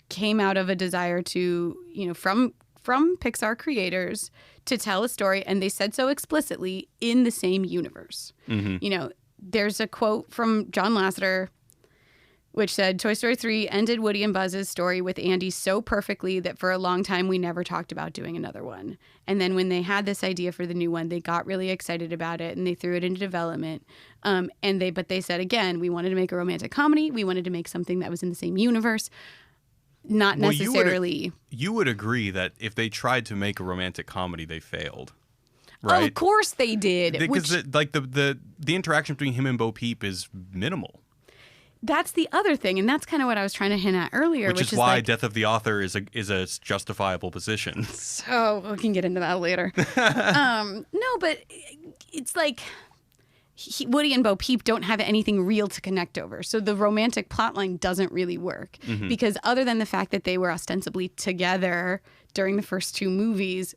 came out of a desire to, from Pixar creators to tell a story, and they said so explicitly, in the same universe. Mm-hmm. There's a quote from John Lasseter which said, Toy Story 3 ended Woody and Buzz's story with Andy so perfectly that for a long time we never talked about doing another one. And then when they had this idea for the new one, they got really excited about it and they threw it into development. But they said, again, we wanted to make a romantic comedy. We wanted to make something that was in the same universe. Not necessarily. You would agree that if they tried to make a romantic comedy, they failed, right? Oh, of course they did. Because the interaction between him and Bo Peep is minimal. That's the other thing, and that's kind of what I was trying to hint at earlier. Which is why death of the author is a justifiable position. So we can get into that later. No, but it's like Woody and Bo Peep don't have anything real to connect over. So the romantic plotline doesn't really work. Mm-hmm. Because other than the fact that they were ostensibly together during the first two movies,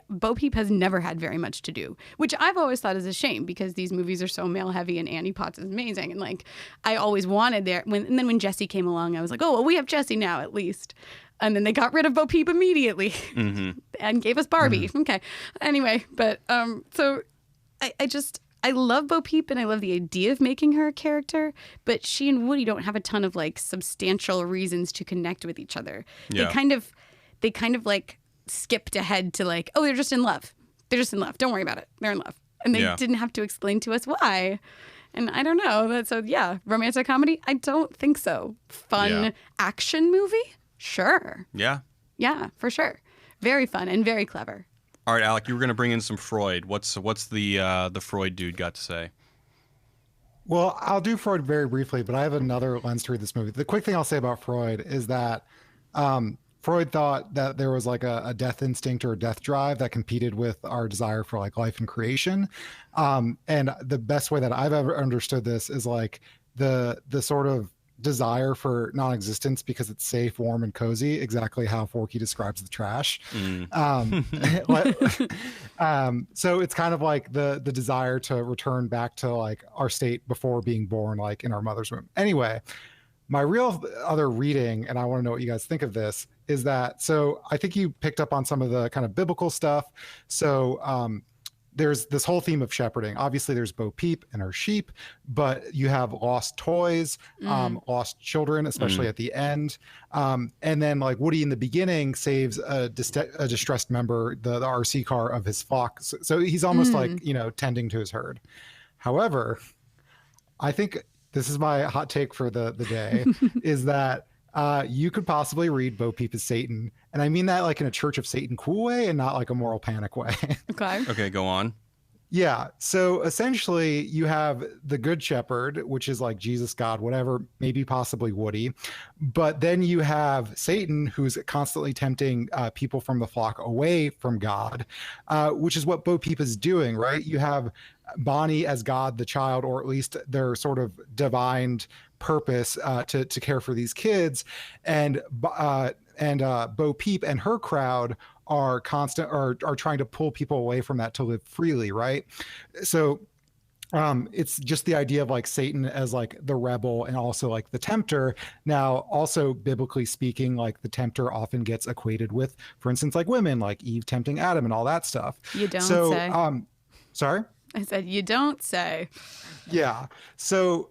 Bo Peep has never had very much to do, which I've always thought is a shame because these movies are so male heavy and Annie Potts is amazing. And like, I always wanted and then when Jessie came along, I was like, oh, well, we have Jessie now at least. And then they got rid of Bo Peep immediately and gave us Barbie. Mm-hmm. Okay. Anyway, but so I love Bo Peep and I love the idea of making her a character, but she and Woody don't have a ton of like substantial reasons to connect with each other. Yeah. They kind of like skipped ahead to like, oh, they're just in love. They're just in love. Don't worry about it. They're in love. And they didn't have to explain to us why. And I don't know. So yeah, romantic comedy? I don't think so. Fun action movie? Sure. Yeah. Yeah, for sure. Very fun and very clever. All right, Alec, you were going to bring in some Freud. What's the Freud dude got to say? Well, I'll do Freud very briefly, but I have another lens to read this movie. The quick thing I'll say about Freud is that Freud thought that there was like a death instinct or a death drive that competed with our desire for like life and creation. And the best way that I've ever understood this is like the sort of desire for non-existence because it's safe, warm, and cozy, exactly how Forky describes the trash. So it's kind of like the desire to return back to like our state before being born, like in our mother's womb. Anyway, my real other reading, and I want to know what you guys think of this, is that, so I think you picked up on some of the kind of biblical stuff. So there's this whole theme of shepherding. Obviously, there's Bo Peep and her sheep, but you have lost toys, lost children, especially at the end. And then like Woody in the beginning saves a distressed member, the RC car of his flock. So he's almost like, tending to his herd. However, I think this is my hot take for the day, is that you could possibly read Bo Peep as Satan. And I mean that like in a Church of Satan cool way and not like a moral panic way. Okay, go on. Yeah. So essentially you have the good shepherd, which is like Jesus, God, whatever, maybe possibly Woody. But then you have Satan, who's constantly tempting people from the flock away from God, which is what Bo Peep is doing, right? You have Bonnie as God, the child, or at least their sort of divine purpose to care for these kids. And Bo Peep and her crowd are trying to pull people away from that to live freely, right? So it's just the idea of like Satan as like the rebel and also like the tempter. Now, also biblically speaking, like the tempter often gets equated with, for instance, like women, like Eve tempting Adam and all that stuff. You don't say. Sorry? I said, you don't say. Yeah. So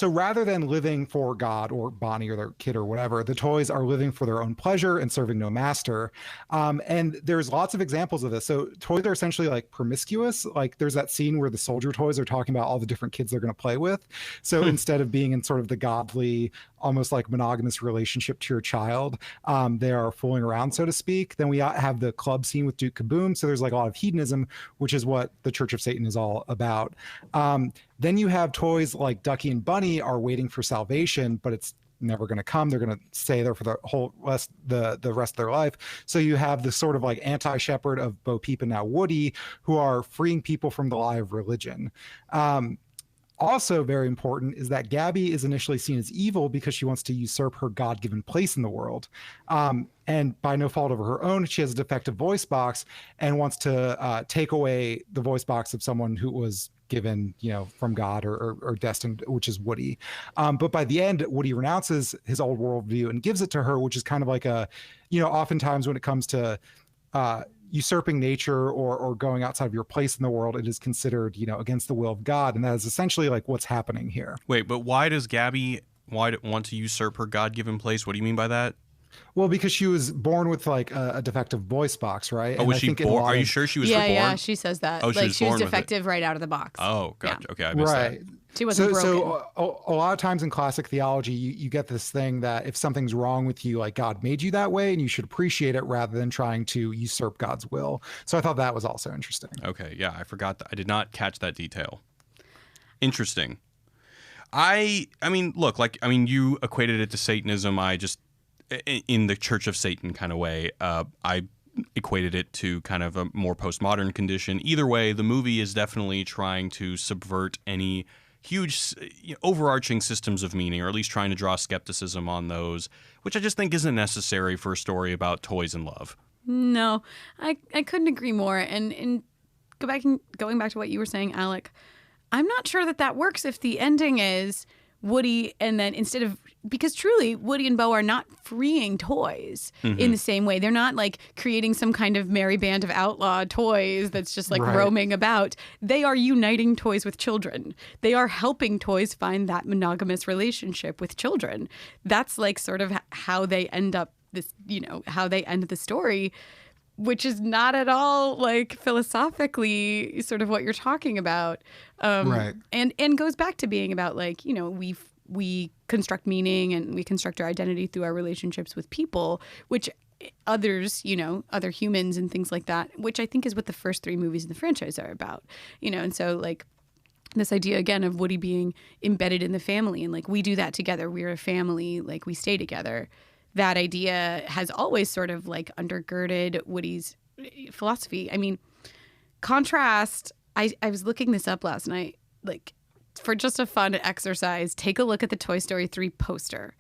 rather than living for God or Bonnie or their kid or whatever, the toys are living for their own pleasure and serving no master. And there's lots of examples of this. So toys are essentially like promiscuous. Like there's that scene where the soldier toys are talking about all the different kids they're going to play with. So instead of being in sort of the godly, almost like monogamous relationship to your child, they are fooling around, so to speak. Then we have the club scene with Duke Kaboom. So there's like a lot of hedonism, which is what the Church of Satan is all about. Then you have toys like Ducky and Bunny are waiting for salvation, but it's never going to come. They're going to stay there for the rest of their life. So you have the sort of like anti-shepherd of Bo Peep and now Woody, who are freeing people from the lie of religion. also very important is that Gabby is initially seen as evil because she wants to usurp her God-given place in the world. And by no fault of her own, she has a defective voice box and wants to take away the voice box of someone who was given, from God or destined, which is Woody. But by the end, Woody renounces his old worldview and gives it to her, which is kind of like oftentimes when it comes to usurping nature or going outside of your place in the world, it is considered, against the will of God. And that is essentially like what's happening here. Wait, but why does Gabby want to usurp her God-given place? What do you mean by that? Well, because she was born with like a defective voice box, right? Oh, was she born? Are you sure she was born? Yeah, she says that. Oh, she was defective right out of the box. Oh, gotcha. Yeah. Okay, I missed that. She wasn't broken. So a lot of times in classic theology, you get this thing that if something's wrong with you, like God made you that way and you should appreciate it rather than trying to usurp God's will. So I thought that was also interesting. Okay, yeah, I forgot that. I did not catch that detail. Interesting. I mean, look, you equated it to Satanism. I just, in the Church of Satan kind of way, I equated it to kind of a more postmodern condition. Either way, the movie is definitely trying to subvert any huge overarching systems of meaning, or at least trying to draw skepticism on those, which I just think isn't necessary for a story about toys and love. No, I couldn't agree more. And going back to what you were saying, Alec, I'm not sure that works if the ending is Woody, and then because truly Woody and Bo are not freeing toys in the same way. They're not like creating some kind of merry band of outlaw toys that's just like roaming about. They are uniting toys with children. They are helping toys find that monogamous relationship with children. That's like sort of how they end up this, how they end the story, which is not at all like philosophically sort of what you're talking about. Right. And goes back to being about like, we construct meaning and we construct our identity through our relationships with people, which others, other humans and things like that, which I think is what the first 3 movies in the franchise are about, and so like this idea again of Woody being embedded in the family and like we do that together. We're a family, like we stay together. That idea has always sort of like undergirded Woody's philosophy. I mean, contrast, I was looking this up last night, like for just a fun exercise, take a look at the Toy Story 3 poster.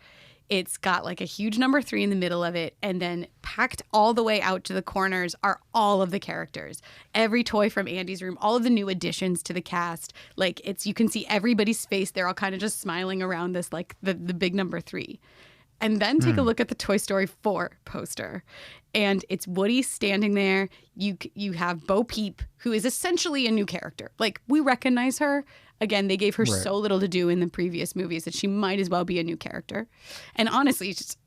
It's got like a huge number 3 in the middle of it, and then packed all the way out to the corners are all of the characters. Every toy from Andy's room, all of the new additions to the cast. Like you can see everybody's face. They're all kind of just smiling around this, like the big number 3. And then take a look at the Toy Story 4 poster. And it's Woody standing there. You have Bo Peep, who is essentially a new character. Like, we recognize her. Again, they gave her so little to do in the previous movies that she might as well be a new character. And honestly, just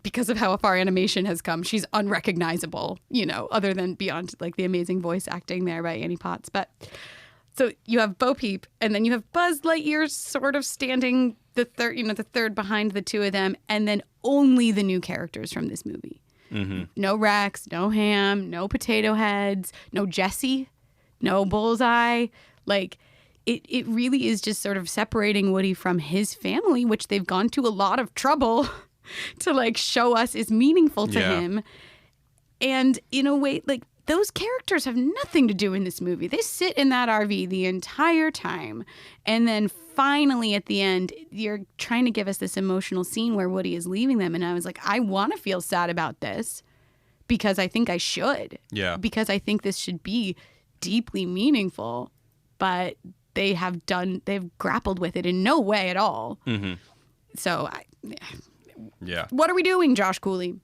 because of how far animation has come, she's unrecognizable, other than beyond like the amazing voice acting there by Annie Potts. But so you have Bo Peep, and then you have Buzz Lightyear sort of standing the third behind the 2 of them, and then only the new characters from this movie. Mm-hmm. No Rex, no Ham, no Potato Heads, no Jessie, no Bullseye. Like, it really is just sort of separating Woody from his family, which they've gone to a lot of trouble to like show us is meaningful to him. And in a way, like, those characters have nothing to do in this movie. They sit in that RV the entire time. And then finally at the end, you're trying to give us this emotional scene where Woody is leaving them. And I was like, I want to feel sad about this because I think I should. Yeah. Because I think this should be deeply meaningful. But they've grappled with it in no way at all. Mm-hmm. So, what are we doing, Josh Cooley?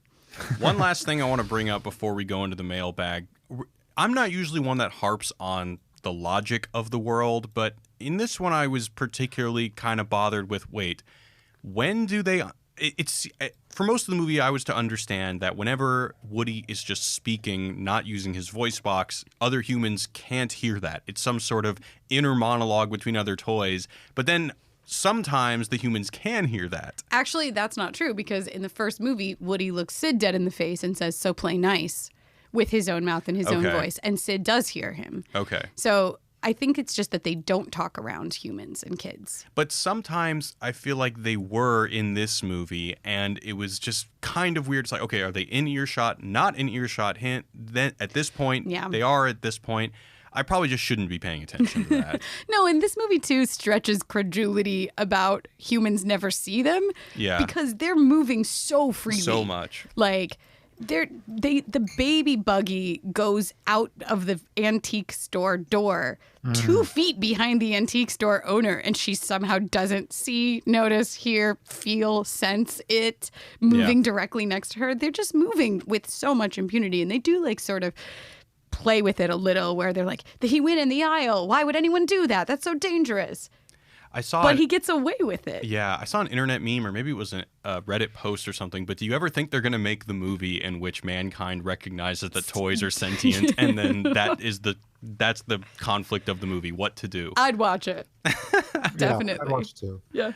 One last thing I want to bring up before we go into the mailbag. I'm not usually one that harps on the logic of the world, but in this one I was particularly kind of bothered with, when do they... It's for most of the movie, I was to understand that whenever Woody is just speaking, not using his voice box, other humans can't hear that. It's some sort of inner monologue between other toys. But then sometimes the humans can hear that. Actually, that's not true, because in the first movie, Woody looks Sid dead in the face and says, "So play nice," with his own mouth and his own voice. And Sid does hear him. Okay. So I think it's just that they don't talk around humans and kids. But sometimes I feel like they were in this movie, and it was just kind of weird. It's like, okay, are they in earshot, not in earshot? Hint, then at this point, they are at this point. I probably just shouldn't be paying attention to that. No, and this movie too stretches credulity about humans never see them. Yeah. Because they're moving so freely. So much. Like the baby buggy goes out of the antique store door 2 feet behind the antique store owner, and she somehow doesn't see, notice, hear, feel, sense it moving directly next to her. They're just moving with so much impunity, and they do like sort of play with it a little where they're like, he went in the aisle. Why would anyone do that? That's so dangerous. But he gets away with it. Yeah, I saw an internet meme, or maybe it was a Reddit post or something, but do you ever think they're going to make the movie in which mankind recognizes that toys are sentient, and then that's the conflict of the movie, what to do? I'd watch it. Definitely. Yeah, I'd watch it too. Yeah.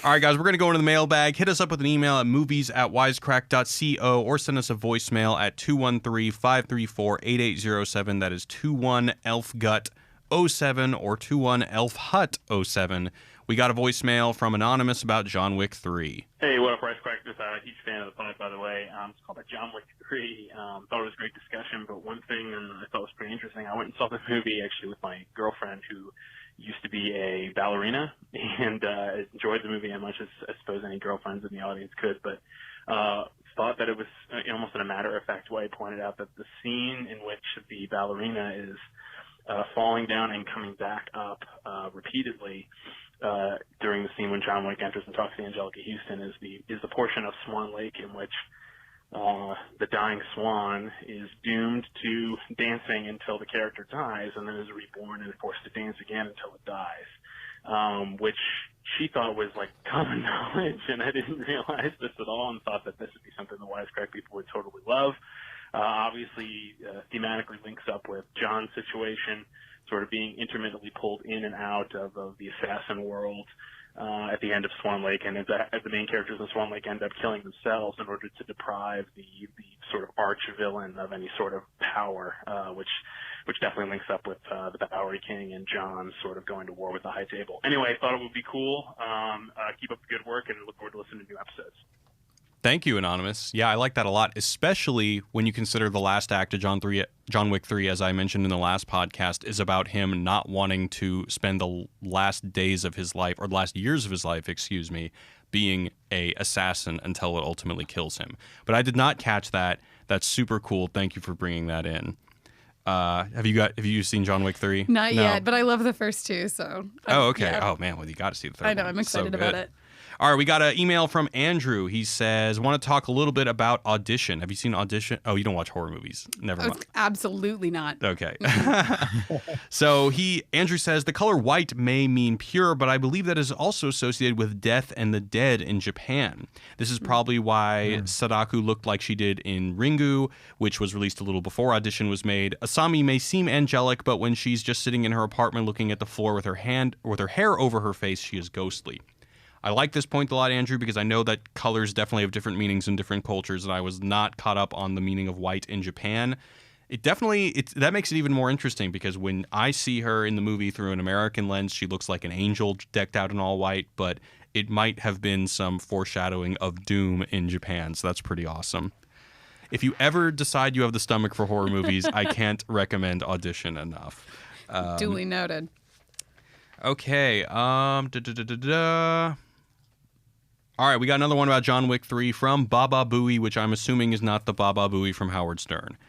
All right, guys, we're going to go into the mailbag. Hit us up with an email at movies@wisecrack.co or send us a voicemail at 213-534-8807. That is 21-ELF-GUT-07 or 21-ELF-HUT-07. We got a voicemail from Anonymous about John Wick 3. Hey, what up, Wisecrack? Just a huge fan of the pod, by the way. It's called John Wick 3. Thought it was a great discussion, but one thing I thought was pretty interesting, I went and saw this movie actually with my girlfriend who used to be a ballerina and enjoyed the movie as much as I suppose any girlfriends in the audience could, but thought that it was almost in a matter-of-fact way pointed out that the scene in which the ballerina is falling down and coming back up repeatedly during the scene when John Wick enters and talks to Angelica Houston is the portion of Swan Lake in which the dying swan is doomed to dancing until the character dies and then is reborn and forced to dance again until it dies, which she thought was like common knowledge, and I didn't realize this at all and thought that this would be something the Wisecrack people would totally love. Obviously, thematically links up with John's situation, sort of being intermittently pulled in and out of the assassin world at the end of Swan Lake, and as the main characters in Swan Lake end up killing themselves in order to deprive the sort of arch villain of any sort of power, which definitely links up with the Bowery King and John sort of going to war with the High Table. Anyway, I thought it would be cool. Keep up the good work, and look forward to listening to new episodes. Thank you, Anonymous. Yeah, I like that a lot, especially when you consider the last act of John Wick 3, as I mentioned in the last podcast, is about him not wanting to spend the last days of his life, or the last years of his life, being a assassin until it ultimately kills him. But I did not catch that. That's super cool. Thank you for bringing that in. Have you seen John Wick 3? Not yet, but I love the first two, so. Oh, okay. Yeah. Oh, man, well, you got to see the third I know, one. I'm excited about it. All right, we got an email from Andrew. He says, want to talk a little bit about Audition. Have you seen Audition? Oh, you don't watch horror movies. Never mind. Absolutely not. Okay. So Andrew says, the color white may mean pure, but I believe that is also associated with death and the dead in Japan. This is probably why Sadako looked like she did in Ringu, which was released a little before Audition was made. Asami may seem angelic, but when she's just sitting in her apartment looking at the floor with her hair over her face, she is ghostly. I like this point a lot, Andrew, because I know that colors definitely have different meanings in different cultures, and I was not caught up on the meaning of white in Japan. That makes it even more interesting, because when I see her in the movie through an American lens, she looks like an angel decked out in all white, but it might have been some foreshadowing of doom in Japan, so that's pretty awesome. If you ever decide you have the stomach for horror movies, I can't recommend Audition enough. Duly noted. Okay. All right, we got another one about John Wick 3 from Baba Booey, which I'm assuming is not the Baba Booey from Howard Stern.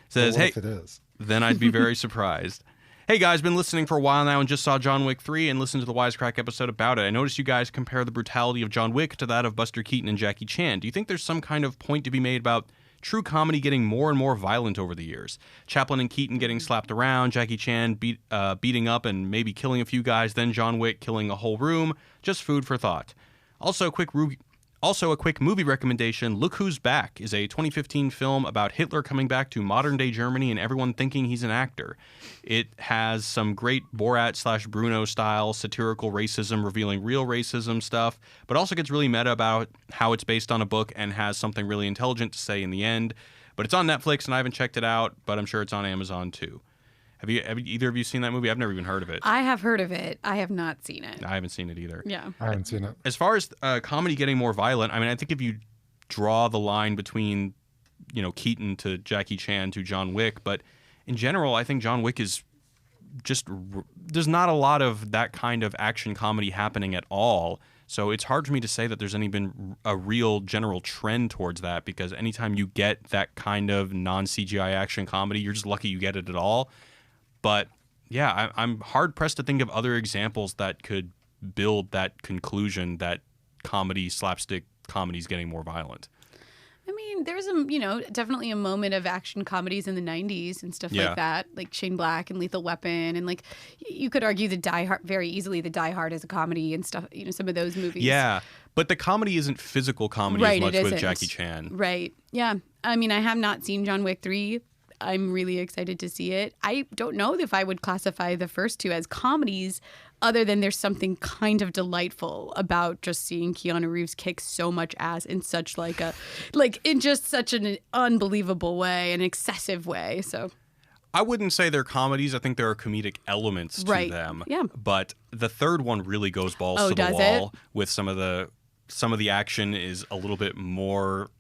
Says, well, hey, if it is, then I'd be very surprised. Hey guys, been listening for a while now and just saw John Wick 3 and listened to the Wisecrack episode about it. I noticed you guys compare the brutality of John Wick to that of Buster Keaton and Jackie Chan. Do you think there's some kind of point to be made about true comedy getting more and more violent over the years? Chaplin and Keaton getting slapped around, Jackie Chan beating up and maybe killing a few guys, then John Wick killing a whole room. Just food for thought. Also, a quick movie recommendation. Look Who's Back is a 2015 film about Hitler coming back to modern-day Germany and everyone thinking he's an actor. It has some great Borat/Bruno-style satirical racism, revealing real racism stuff, but also gets really meta about how it's based on a book and has something really intelligent to say in the end. But it's on Netflix, and I haven't checked it out, but I'm sure it's on Amazon, too. Have either of you seen that movie? I've never even heard of it. I have heard of it. I have not seen it. I haven't seen it either. Yeah. I haven't seen it. As far as comedy getting more violent, I mean, I think if you draw the line between, Keaton to Jackie Chan to John Wick, but in general, I think John Wick is there's not a lot of that kind of action comedy happening at all. So it's hard for me to say that there's been a real general trend towards that, because anytime you get that kind of non-CGI action comedy, you're just lucky you get it at all. But yeah, I'm hard-pressed to think of other examples that could build that conclusion that slapstick comedy is getting more violent. I mean, there's definitely a moment of action comedies in the 90s and stuff like that, like Shane Black and Lethal Weapon, and like you could argue the Die Hard very easily. The Die Hard is a comedy and stuff. Some of those movies. Yeah, but the comedy isn't physical comedy as much with Jackie Chan. Right. Yeah. I mean, I have not seen John Wick 3. I'm really excited to see it. I don't know if I would classify the first two as comedies, other than there's something kind of delightful about just seeing Keanu Reeves kick so much ass in such in just such an unbelievable way, an excessive way. So I wouldn't say they're comedies. I think there are comedic elements to them. Yeah. But the third one really goes balls to the wall with some of the action is a little bit more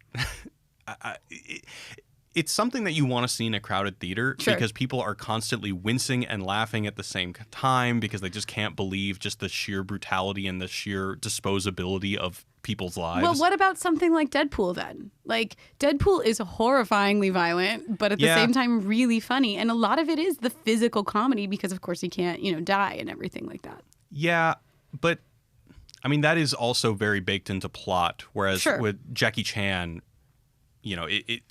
it's something that you want to see in a crowded theater because people are constantly wincing and laughing at the same time because they just can't believe just the sheer brutality and the sheer disposability of people's lives. Well, what about something like Deadpool then? Like, Deadpool is horrifyingly violent, but at the same time really funny. And a lot of it is the physical comedy because, of course, he can't, die and everything like that. Yeah, but, I mean, that is also very baked into plot, whereas with Jackie Chan,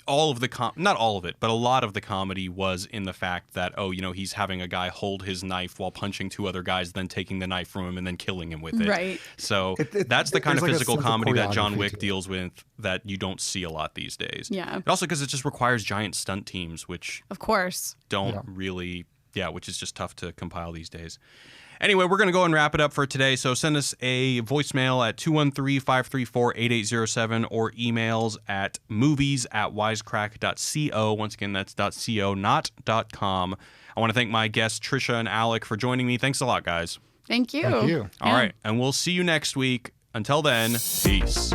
all of the not all of it, but a lot of the comedy was in the fact that, he's having a guy hold his knife while punching two other guys, then taking the knife from him and then killing him with it. Right. So that's the kind of physical comedy that John Wick deals with that you don't see a lot these days. Yeah. And also because it just requires giant stunt teams, which of course don't really, which is just tough to compile these days. Anyway, we're going to go and wrap it up for today. So send us a voicemail at 213-534-8807 or emails at movies@wisecrack.co. Once again, that's .co, not .com. I want to thank my guests, Trisha and Alec, for joining me. Thanks a lot, guys. Thank you. Thank you. All right, and we'll see you next week. Until then, peace.